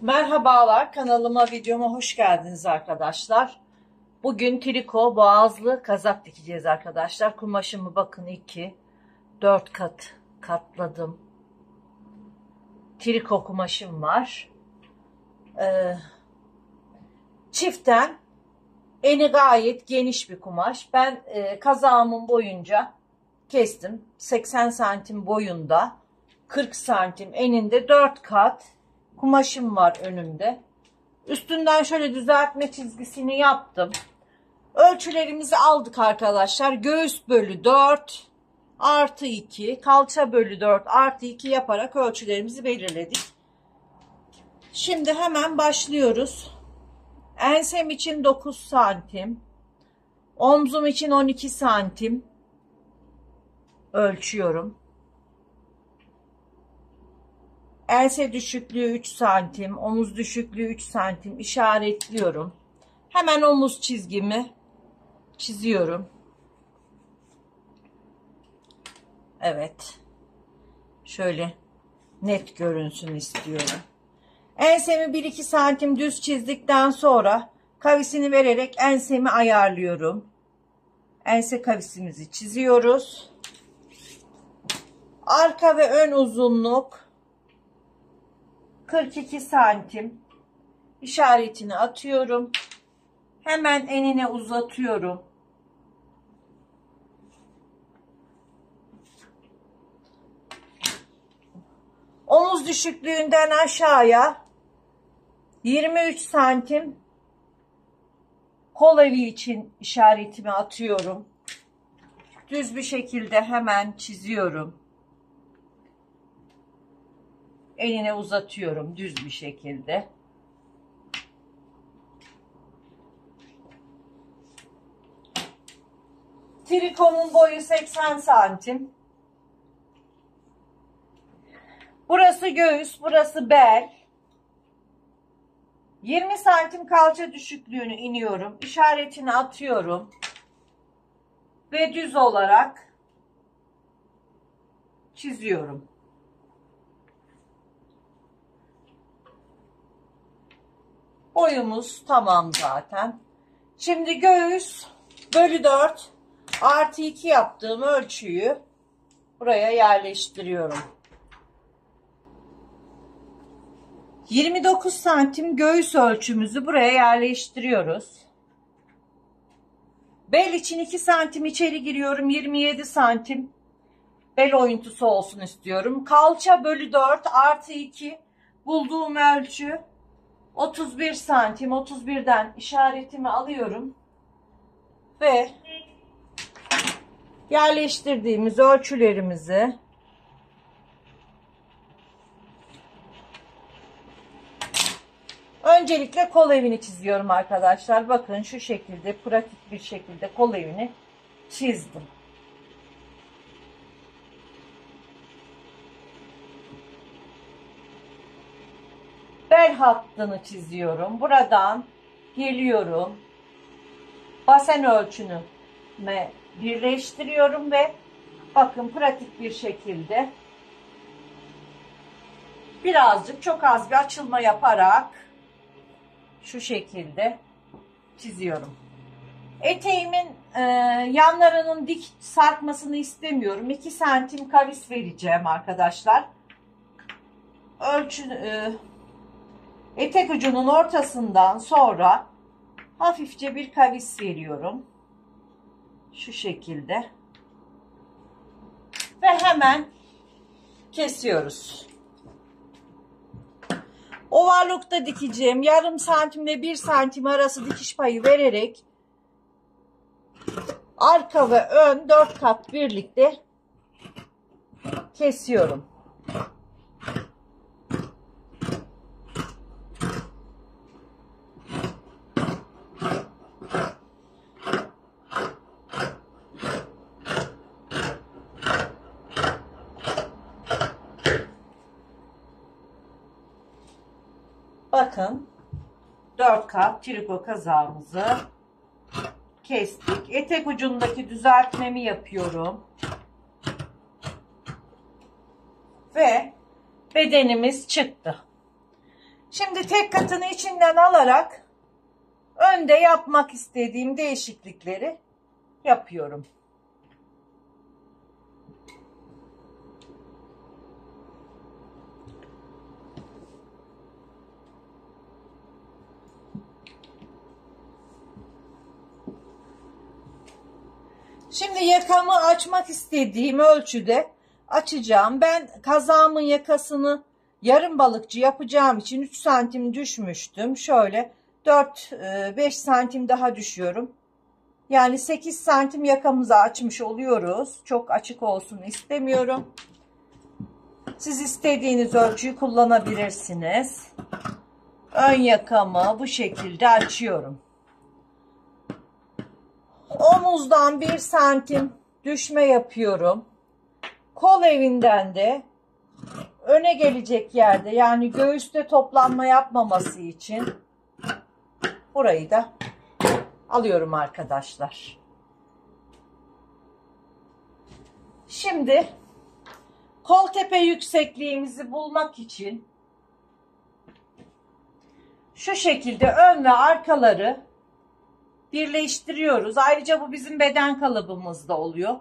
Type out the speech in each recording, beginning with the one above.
Merhabalar, kanalıma, videoma hoş geldiniz arkadaşlar. Bugün triko boğazlı kazak dikeceğiz arkadaşlar. Kumaşımı bakın 4 kat katladım. Triko kumaşım var. Çiften eni gayet geniş bir kumaş. Ben kazağımın boyunca kestim. 80 santim boyunda, 40 santim eninde 4 kat kumaşım var önümde. Üstünden şöyle düzeltme çizgisini yaptım. Ölçülerimizi aldık arkadaşlar. Göğüs bölü 4 artı 2, kalça bölü 4 artı 2 yaparak ölçülerimizi belirledik. Şimdi hemen başlıyoruz. Ensem için 9 santim. Omzum için 12 santim ölçüyorum. Ense düşüklüğü 3 santim, omuz düşüklüğü 3 santim işaretliyorum. Hemen omuz çizgimi çiziyorum. Evet. Şöyle net görünsün istiyorum. Ensemi 1-2 santim düz çizdikten sonra kavisini vererek ensemi ayarlıyorum. Ense kavisimizi çiziyoruz. Arka ve ön uzunluk 42 santim işaretini atıyorum. Hemen enine uzatıyorum. Omuz düşüklüğünden aşağıya 23 santim kol evi için işaretimi atıyorum. Düz bir şekilde hemen çiziyorum. Eline uzatıyorum düz bir şekilde. Trikomun boyu 80 santim. Burası göğüs, burası bel. 20 santim kalça düşüklüğünü iniyorum. İşaretini atıyorum. Ve düz olarak çiziyorum. Boyumuz tamam zaten. Şimdi göğüs bölü 4 artı 2 yaptığım ölçüyü buraya yerleştiriyorum. 29 santim göğüs ölçümüzü buraya yerleştiriyoruz. Bel için 2 santim içeri giriyorum. 27 santim bel oyuntusu olsun istiyorum. Kalça bölü 4 artı 2 bulduğum ölçü 31 santim. 31'den işaretimi alıyorum. Ve yerleştirdiğimiz ölçülerimizi öncelikle kol evini çiziyorum arkadaşlar. Bakın şu şekilde pratik bir şekilde kol evini çizdim. Bel hattını çiziyorum. Buradan geliyorum. Basen ölçünü birleştiriyorum ve bakın pratik bir şekilde birazcık çok az bir açılma yaparak şu şekilde çiziyorum. Eteğimin yanlarının dik sarkmasını istemiyorum. 2 santim kavis vereceğim arkadaşlar. Etek ucunun ortasından sonra hafifçe bir kavis veriyorum. Şu şekilde. Ve hemen kesiyoruz. Overlock'ta dikeceğim. Yarım santimle 1 santim arası dikiş payı vererek arka ve ön 4 kat birlikte kesiyorum. Bakın 4 kat triko kazağımızı kestik. Etek ucundaki düzeltmemi yapıyorum. Ve bedenimiz çıktı. Şimdi tek katını içinden alarak önde yapmak istediğim değişiklikleri yapıyorum. Şimdi yakamı açmak istediğim ölçüde açacağım. Ben kazağımın yakasını yarım balıkçı yapacağım için 3 santim düşmüştüm. Şöyle 4-5 santim daha düşüyorum. Yani 8 santim yakamızı açmış oluyoruz. Çok açık olsun istemiyorum. Siz istediğiniz ölçüyü kullanabilirsiniz. Ön yakamı bu şekilde açıyorum. Omuzdan 1 santim düşme yapıyorum. Kol evinden de öne gelecek yerde, yani göğüste toplanma yapmaması için burayı da alıyorum arkadaşlar. Şimdi kol tepe yüksekliğimizi bulmak için şu şekilde ön ve arkaları birleştiriyoruz. Ayrıca bu bizim beden kalıbımızda oluyor.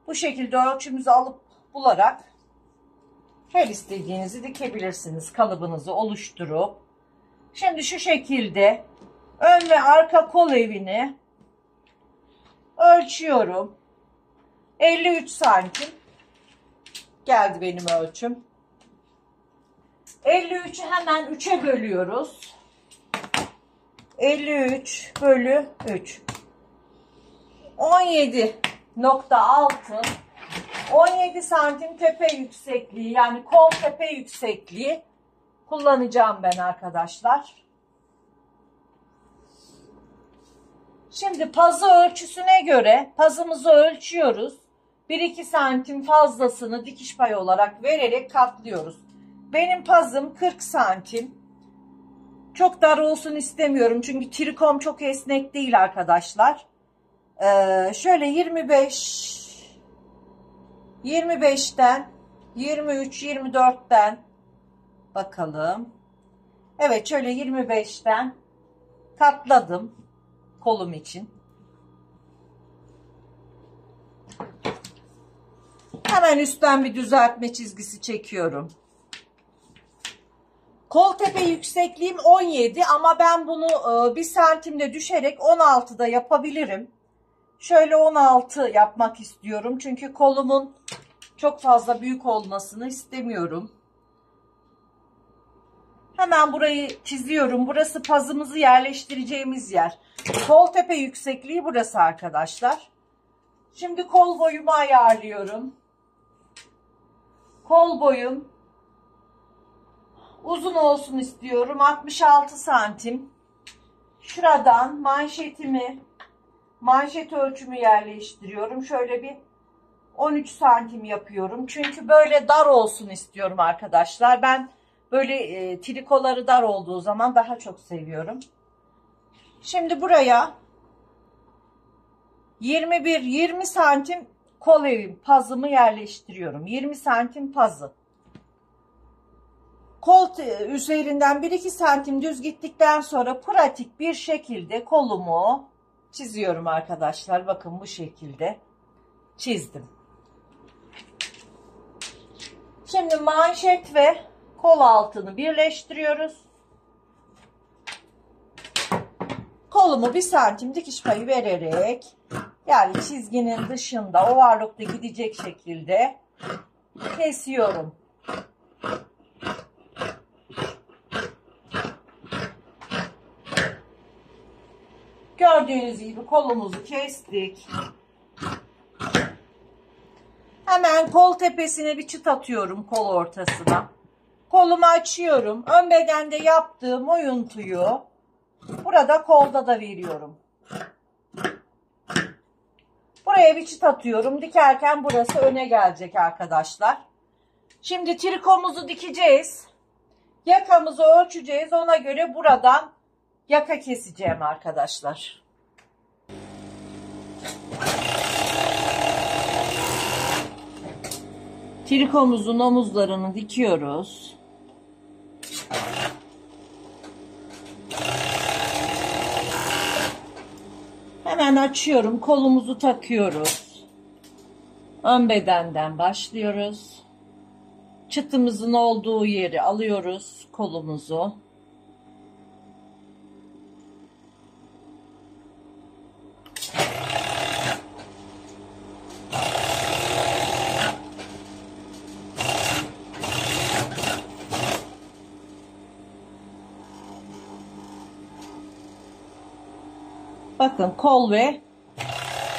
Bu şekilde ölçümüzü alıp bularak her istediğinizi dikebilirsiniz. Kalıbınızı oluşturup. Şimdi şu şekilde ön ve arka kol evini ölçüyorum. 53 santim geldi benim ölçüm. 53'ü hemen 3'e bölüyoruz. 53 bölü 3. 17,6. 17 santim tepe yüksekliği, yani kol tepe yüksekliği kullanacağım ben arkadaşlar. Şimdi pazı ölçüsüne göre pazımızı ölçüyoruz. 1-2 santim fazlasını dikiş payı olarak vererek katlıyoruz. Benim pazım 40 santim. Çok dar olsun istemiyorum çünkü trikom çok esnek değil arkadaşlar. Şöyle 25'ten 23-24'ten bakalım. Evet, şöyle 25'ten katladım kolum için. Hemen üstten bir düzeltme çizgisi çekiyorum. Kol tepe yüksekliğim 17 ama ben bunu 1 santimle düşerek 16'da yapabilirim. Şöyle 16 yapmak istiyorum. Çünkü kolumun çok fazla büyük olmasını istemiyorum. Hemen burayı çiziyorum. Burası pazımızı yerleştireceğimiz yer. Kol tepe yüksekliği burası arkadaşlar. Şimdi kol boyumu ayarlıyorum. Kol boyum uzun olsun istiyorum. 66 santim. Şuradan manşet ölçümü yerleştiriyorum. Şöyle bir 13 santim yapıyorum. Çünkü böyle dar olsun istiyorum arkadaşlar. Ben böyle trikoları dar olduğu zaman daha çok seviyorum. Şimdi buraya 20 santim kol evim pazımı yerleştiriyorum. 20 santim pazı. Kol üzerinden 1-2 santim düz gittikten sonra pratik bir şekilde kolumu çiziyorum arkadaşlar. Bakın bu şekilde çizdim. Şimdi manşet ve kol altını birleştiriyoruz. Kolumu 1 santim dikiş payı vererek, yani çizginin dışında overlock'ta gidecek şekilde kesiyorum. Gördüğünüz gibi kolumuzu kestik. Hemen kol tepesine bir çıt atıyorum, kol ortasına. Kolumu açıyorum. Ön bedende yaptığım oyuntuyu burada kolda da veriyorum. Buraya bir çıt atıyorum. Dikerken burası öne gelecek arkadaşlar. Şimdi trikomuzu dikeceğiz. Yakamızı ölçeceğiz. Ona göre buradan yaka keseceğim arkadaşlar. Trikomuzun omuzlarını dikiyoruz. Hemen açıyorum. Kolumuzu takıyoruz. Ön bedenden başlıyoruz. Çıtımızın olduğu yeri alıyoruz kolumuzu. Bakın kol ve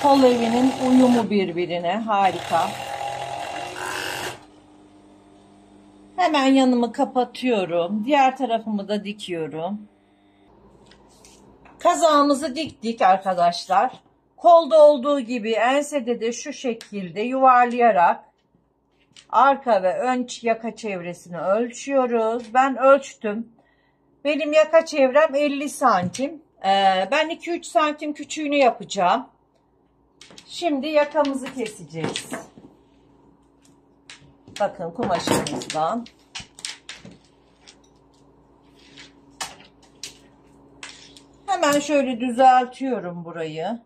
kol evinin uyumu birbirine harika. Hemen yanımı kapatıyorum. Diğer tarafımı da dikiyorum. Kazağımızı diktik arkadaşlar. Kolda olduğu gibi ensede de şu şekilde yuvarlayarak arka ve ön yaka çevresini ölçüyoruz. Ben ölçtüm. Benim yaka çevrem 50 santim. Ben 2-3 santim küçüğünü yapacağım. Şimdi yakamızı keseceğiz. Bakın kumaşımızdan. Hemen şöyle düzeltiyorum burayı.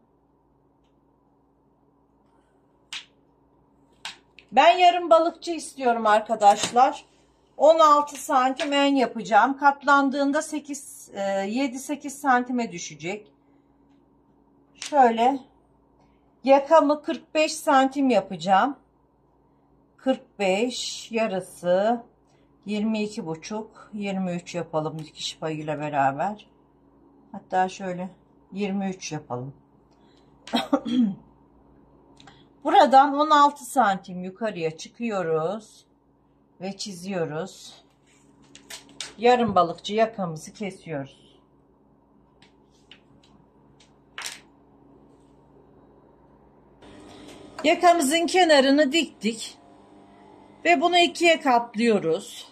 Ben yarım balıkçı istiyorum arkadaşlar. 16 santim en yapacağım. Katlandığında 7-8 santime düşecek. Şöyle yakamı 45 santim yapacağım. 45 yarısı 22,5 23 yapalım dikiş payıyla beraber. Hatta şöyle 23 yapalım. Buradan 16 santim yukarıya çıkıyoruz ve çiziyoruz. Yarım balıkçı yakamızı kesiyoruz. Yakamızın kenarını diktik ve bunu ikiye katlıyoruz.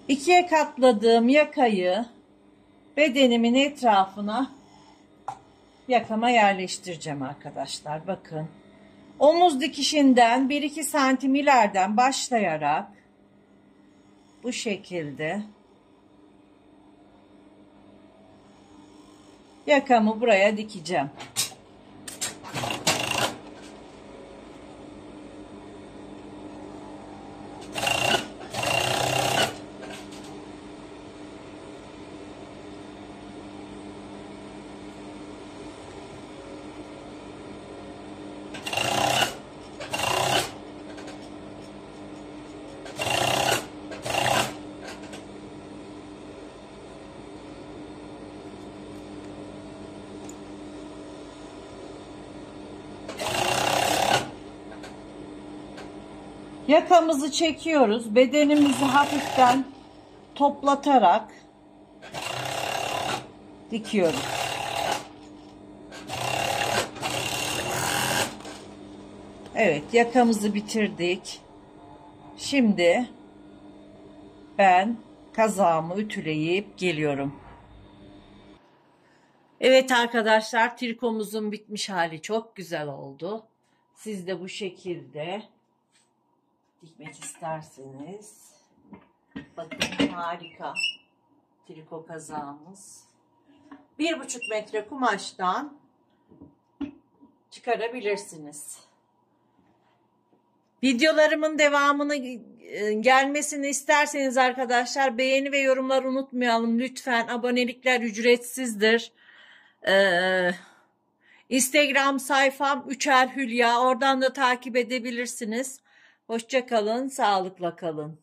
İkiye katladığım yakayı bedenimin etrafına yakama yerleştireceğim arkadaşlar. Bakın. Omuz dikişinden 1-2 santim ileriden başlayarak bu şekilde yakamı buraya dikeceğim. Yakamızı çekiyoruz. Bedenimizi hafiften toplatarak dikiyoruz. Evet, yakamızı bitirdik. Şimdi ben kazağımı ütüleyip geliyorum. Evet arkadaşlar, trikomuzun bitmiş hali çok güzel oldu. Siz de bu şekilde dikmek isterseniz bakın harika triko kazağımız. 1,5 metre kumaştan çıkarabilirsiniz. Videolarımın devamını gelmesini isterseniz arkadaşlar beğeni ve yorumları unutmayalım lütfen. Abonelikler ücretsizdir. Instagram sayfam Üçer Hülya, oradan da takip edebilirsiniz. Hoşça kalın, sağlıkla kalın.